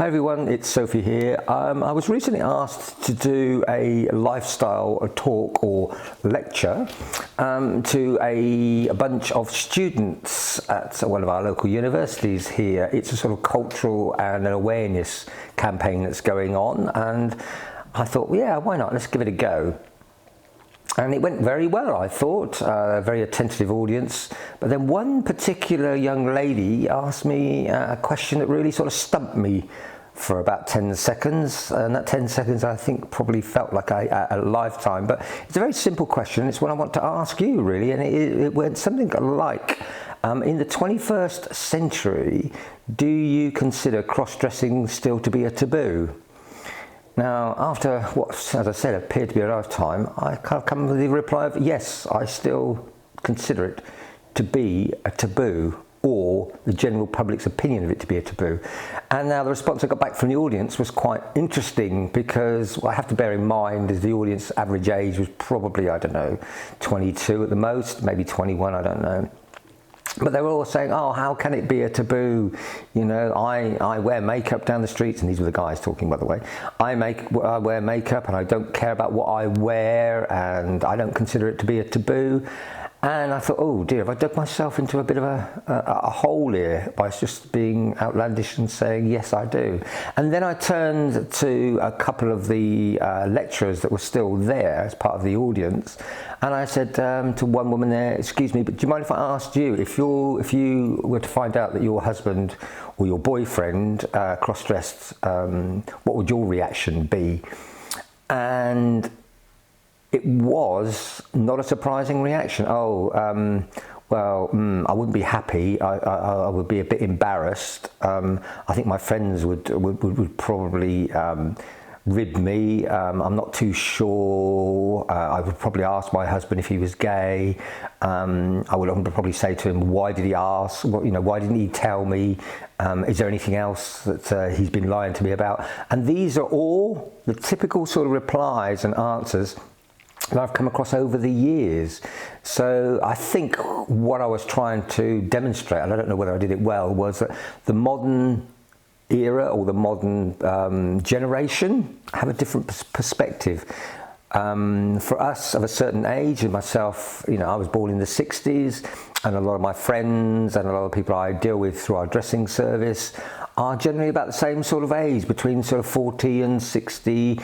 Hi everyone, it's Sophie here. I was recently asked to do a lifestyle talk or lecture to a bunch of students at one of our local universities here. It's a sort of cultural and an awareness campaign that's going on, and I thought, well, yeah, why not? Let's give it a go. And it went very well, I thought, a very attentive audience. But then one particular young lady asked me a question that really sort of stumped me for about 10 seconds. And that 10 seconds, I think, probably felt like a lifetime. But it's a very simple question. It's one I want to ask you, really. And it went something like, in the 21st century, do you consider cross-dressing still to be a taboo? Now, after what, as I said, appeared to be a lifetime, I kind of come with the reply of yes, I still consider it to be a taboo, or the general public's opinion of it to be a taboo. And now the response I got back from the audience was quite interesting, because what I have to bear in mind is the audience average age was probably, I don't know, 22 at the most, maybe 21, I don't know. But they were all saying, oh, how can it be a taboo? You know, I wear makeup down the streets, and these were the guys talking, by the way. I wear makeup and I don't care about what I wear, and I don't consider it to be a taboo. And I thought, oh dear, have I dug myself into a bit of a hole here by just being outlandish and saying, yes, I do. And then I turned to a couple of the lecturers that were still there as part of the audience, and I said to one woman there, excuse me, but do you mind if I asked you, if you were to find out that your husband or your boyfriend cross-dressed, what would your reaction be? And it was not a surprising reaction. I wouldn't be happy. I would be a bit embarrassed. I think my friends would probably rib me. I'm not too sure. I would probably ask my husband if he was gay. I would probably say to him, why did he ask? Well, you know, why didn't he tell me? Is there anything else that he's been lying to me about? And these are all the typical sort of replies and answers that I've come across over the years. So I think what I was trying to demonstrate, and I don't know whether I did it well, was that the modern era or the modern generation have a different perspective. For us of a certain age, and myself, you know, I was born in the 60s, and a lot of my friends and a lot of people I deal with through our dressing service are generally about the same sort of age, between sort of 40 and 60,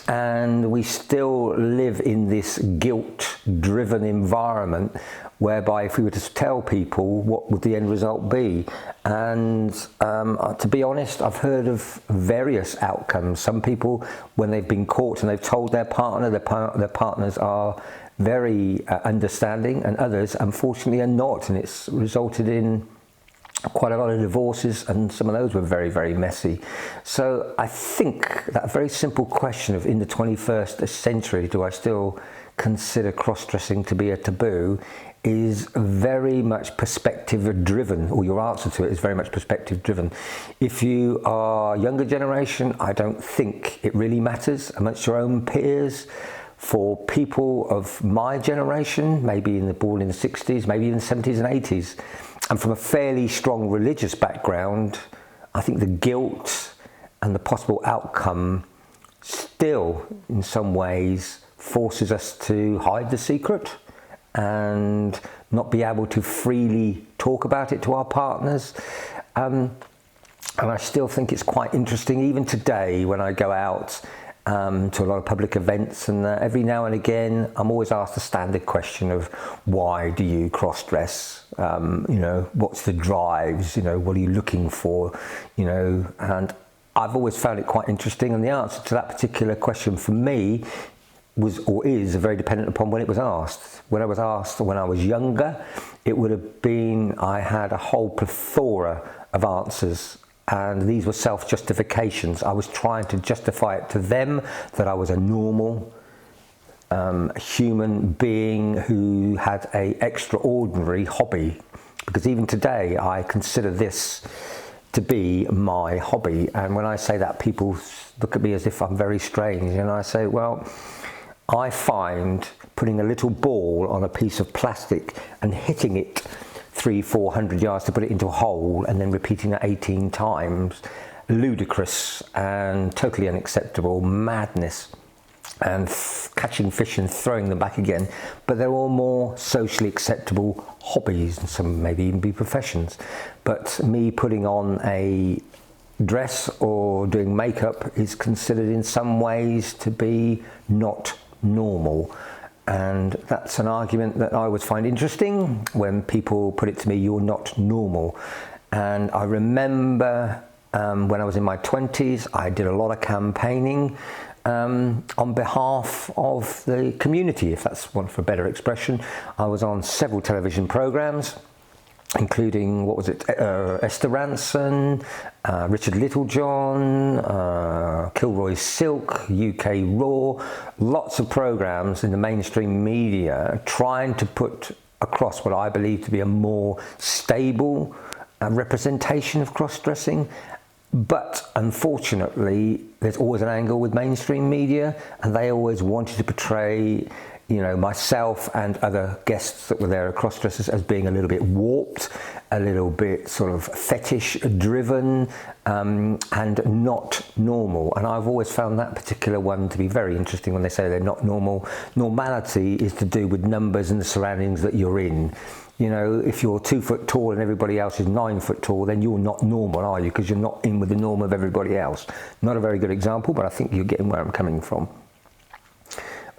and we still live in this guilt-driven environment whereby if we were to tell people, what would the end result be? And to be honest, I've heard of various outcomes. Some people, when they've been caught and they've told their partner, their partners are very understanding, and others unfortunately are not, and it's resulted in quite a lot of divorces, and some of those were very, very messy. So I think that very simple question of, in the 21st century, do I still consider cross-dressing to be a taboo, is very much perspective driven, or your answer to it is very much perspective driven. If you are younger generation, I don't think it really matters amongst your own peers. For people of my generation, maybe born in the 60s, maybe even 70s and 80s, and from a fairly strong religious background, I think the guilt and the possible outcome still, in some ways, forces us to hide the secret and not be able to freely talk about it to our partners. And I still think it's quite interesting, even today, when I go out to a lot of public events, and every now and again I'm always asked the standard question of, why do you cross-dress? You know, what's the drives? You know, what are you looking for? You know, and I've always found it quite interesting, and the answer to that particular question for me was, or is, very dependent upon when it was asked. When I was asked when I was younger, it would have been, I had a whole plethora of answers, and these were self-justifications. I was trying to justify it to them that I was a normal human being who had an extraordinary hobby, because even today I consider this to be my hobby. And when I say that, people look at me as if I'm very strange, and I say, well, I find putting a little ball on a piece of plastic and hitting it 300-400 yards to put it into a hole, and then repeating that 18 times, ludicrous and totally unacceptable madness, and catching fish and throwing them back again, but they're all more socially acceptable hobbies, and some maybe even be professions. But me putting on a dress or doing makeup is considered in some ways to be not normal. And that's an argument that I always find interesting when people put it to me, you're not normal. And I remember when I was in my 20s, I did a lot of campaigning on behalf of the community, if that's one for a better expression. I was on several television programs, including, what was it, Esther Ranson, Richard Littlejohn, Kilroy Silk, UK Raw, lots of programs in the mainstream media trying to put across what I believe to be a more stable representation of cross-dressing. But unfortunately, there's always an angle with mainstream media, and they always wanted to portray, you know, myself and other guests that were there, cross-dressers, as being a little bit warped, a little bit sort of fetish-driven, and not normal. And I've always found that particular one to be very interesting when they say they're not normal. Normality is to do with numbers and the surroundings that you're in. You know, if you're 2 foot tall and everybody else is 9 foot tall, then you're not normal, are you? Because you're not in with the norm of everybody else. Not a very good example, but I think you're getting where I'm coming from.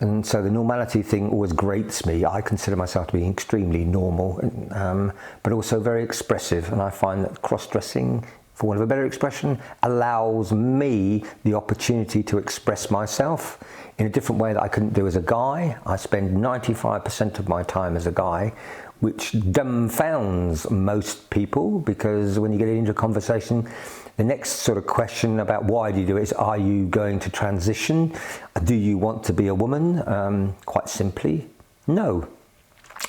And so the normality thing always grates me. I consider myself to be extremely normal, but also very expressive. And I find that cross-dressing, for want of a better expression, allows me the opportunity to express myself in a different way that I couldn't do as a guy. I spend 95% of my time as a guy, which dumbfounds most people, because when you get into a conversation, the next sort of question about why do you do it is, are you going to transition? Do you want to be a woman? Quite simply, no.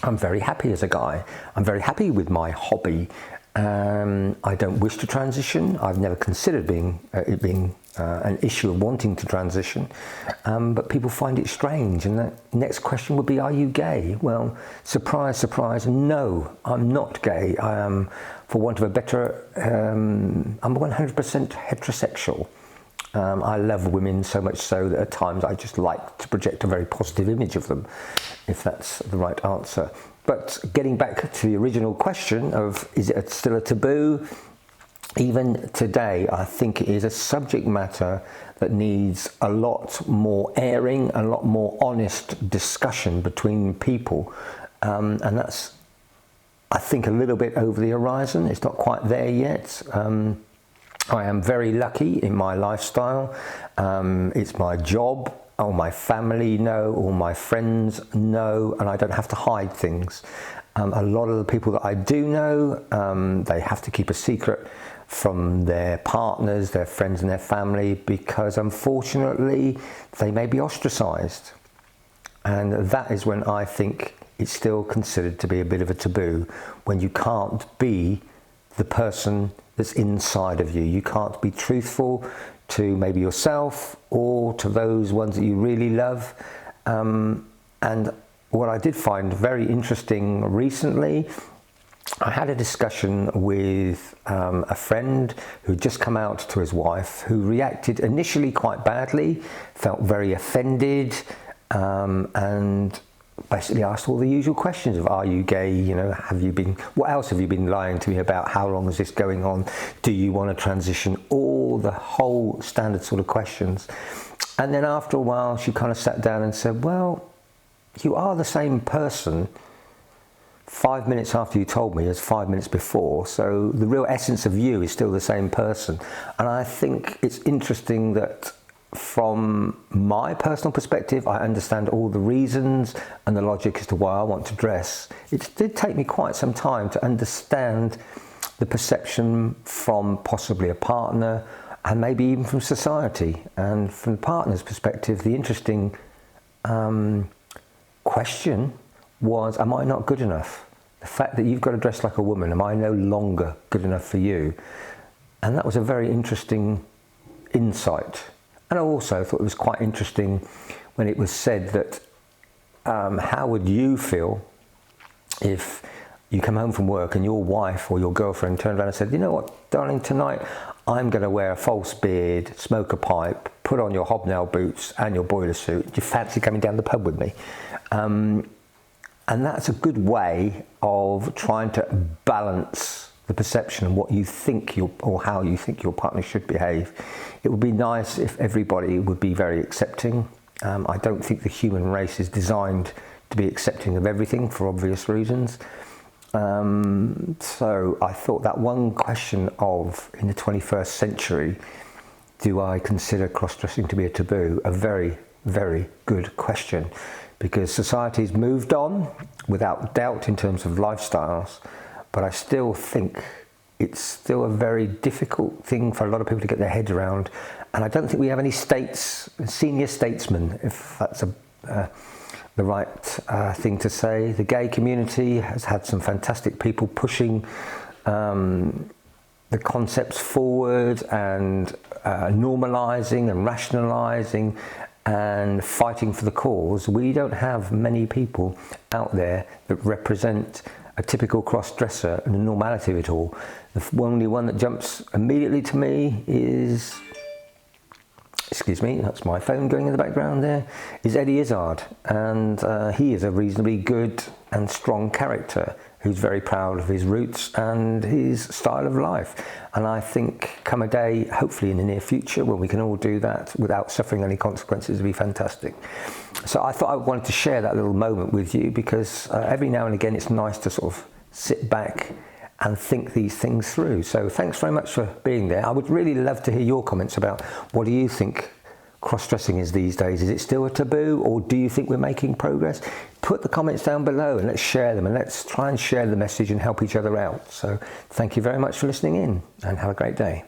I'm very happy as a guy. I'm very happy with my hobby. I don't wish to transition. I've never considered it being an issue of wanting to transition, but people find it strange. And the next question would be, are you gay? Well, surprise, surprise, no, I'm not gay. I am, for want of a better, I'm 100% heterosexual. I love women so much so that at times I just like to project a very positive image of them, if that's the right answer. But getting back to the original question of, is it still a taboo? Even today, I think it is a subject matter that needs a lot more airing, a lot more honest discussion between people. And that's, I think, a little bit over the horizon. It's not quite there yet. I am very lucky in my lifestyle. It's my job. All my family know, all my friends know, and I don't have to hide things. A lot of the people that I do know, they have to keep a secret from their partners, their friends and their family, because unfortunately they may be ostracized. And that is when I think it's still considered to be a bit of a taboo, when you can't be the person that's inside of you. You can't be truthful to maybe yourself or to those ones that you really love. And what I did find very interesting recently, I had a discussion with a friend who'd just come out to his wife, who reacted initially quite badly, felt very offended, and basically asked all the usual questions of, are you gay? You know, what else have you been lying to me about? How long is this going on? Do you want to transition? All the whole standard sort of questions. And then after a while, she kind of sat down and said, well, you are the same person 5 minutes after you told me as 5 minutes before. So the real essence of you is still the same person. And I think it's interesting that from my personal perspective, I understand all the reasons and the logic as to why I want to dress. It did take me quite some time to understand the perception from possibly a partner, and maybe even from society. And from the partner's perspective, the interesting question was, am I not good enough? The fact that you've got to dress like a woman, am I no longer good enough for you? And that was a very interesting insight. And I also thought it was quite interesting when it was said that, how would you feel if you come home from work and your wife or your girlfriend turned around and said, you know what, darling, tonight I'm going to wear a false beard, smoke a pipe, put on your hobnail boots and your boiler suit. Do you fancy coming down the pub with me? And that's a good way of trying to balance the perception of what you think or how you think your partner should behave. It would be nice if everybody would be very accepting. I don't think the human race is designed to be accepting of everything for obvious reasons. So I thought that one question of, in the 21st century, do I consider cross-dressing to be a taboo? A very, very good question, because society's moved on without doubt in terms of lifestyles, but I still think it's still a very difficult thing for a lot of people to get their heads around, and I don't think we have any senior statesmen, if that's the right thing to say. The gay community has had some fantastic people pushing the concepts forward and normalising and rationalising and fighting for the cause. We don't have many people out there that represent a typical cross-dresser and the normality of it all. The only one that jumps immediately to me is, excuse me, that's my phone going in the background there, is Eddie Izzard. And he is a reasonably good and strong character who's very proud of his roots and his style of life. And I think come a day, hopefully in the near future, when we can all do that without suffering any consequences, would be fantastic. So I thought I wanted to share that little moment with you, because every now and again it's nice to sort of sit back and think these things through. So thanks very much for being there. I would really love to hear your comments about what do you think cross-dressing is these days. Is it still a taboo, or do you think we're making progress? Put the comments down below and let's share them, and let's try and share the message and help each other out. So thank you very much for listening in, and have a great day.